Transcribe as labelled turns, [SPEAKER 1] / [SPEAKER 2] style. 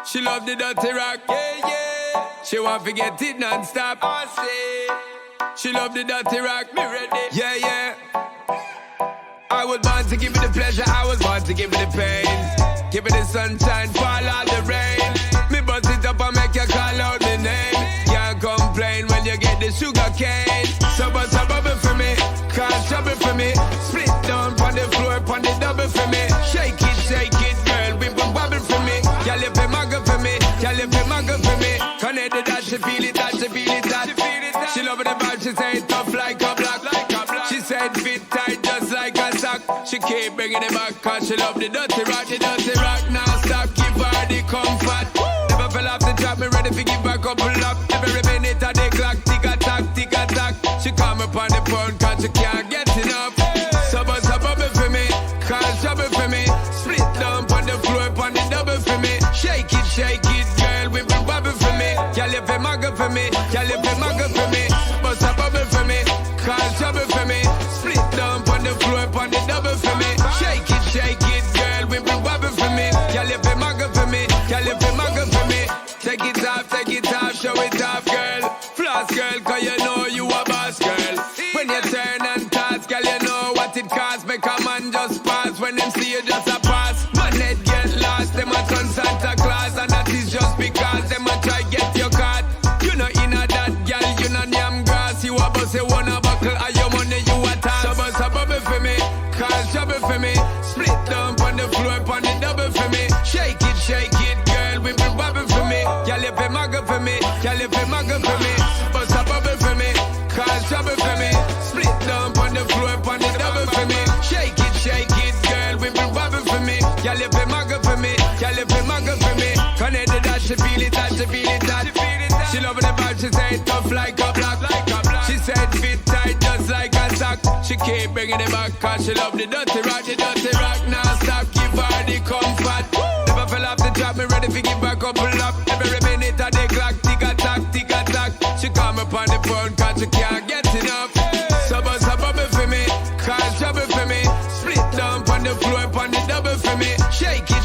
[SPEAKER 1] She love the dirty rock, yeah, yeah. She want to get it non-stop, I say. She love the dirty rock, me ready, yeah, yeah. I was born to give her the pleasure, I was born to give her the pain. Give her the sunshine, fall out the rain. Me bust it up and make you call out the name. Can't complain when you get the sugar cane. So bust a bubble for me, cause trouble for me. Split down on the floor, on the double for me. Shake it, girl, we will wobble for me. Y'all if you muggle for me, y'all if you muggle for me. Connected that, she feel it, that, she feel it, that. She love the vibe, she say it tough like a block. She said fit tight just like a sock. She keep bringing it back cause she love the dirty rock. Now stop, keep her the comfort. Never fell off the top, me ready to give her a couple up. Every minute of the clock, tick attack. She come up on the phone cause she can't get enough. So bust a bubble for me, cause trouble for me. Split down on the floor, on the double for me. Shake it, girl, we will wobble for me. Y'all if you muggle for me, y'all if you muggle for me. Bust a bubble for me, cause trouble for me. Split down on the floor, on the double for me. Shake it, girl, we will wobble for me. Y'all if you muggle for me, y'all if you muggle for me. Take it off, show it off, girl. Floss, girl, cause you know you a boss, girl. When you turn and toss, girl, you know what it costs. Make a man just pass when them see you just a pass. Man, head get lost, them a turn Santa Claus. And that is just because them a try get your card. You know in a that, girl, you know damn grass. You a bust, you wanna buckle, and your money you a toss. So bust a bubble for me, cause trouble for me. Split down on the floor, on the double for me. Shake it, girl, we will wobble for me. Y'all if you muggle for me, y'all if you muggle for me. Bust a bubble for me, cause trouble for me. Split down on the floor, on the double for me. Shake it, girl, we will wobble for me. Y'all if you muggle for me, y'all if you muggle for me. Connected that, she feel it, that, she feel it, that. She love the vibe, she say it tough like a block. She said fit tight just like a sock. She keep bringing it back cause she love the dirty rock. Now stop, give her the comfort. Never fell off the top, me ready to give her a couple up. Every minute of the clock, tick attack. She come up on the phone cause she can't get enough. So bust a bubble for me, cause trouble for me. Split down on the floor, on the double for me. Shake it,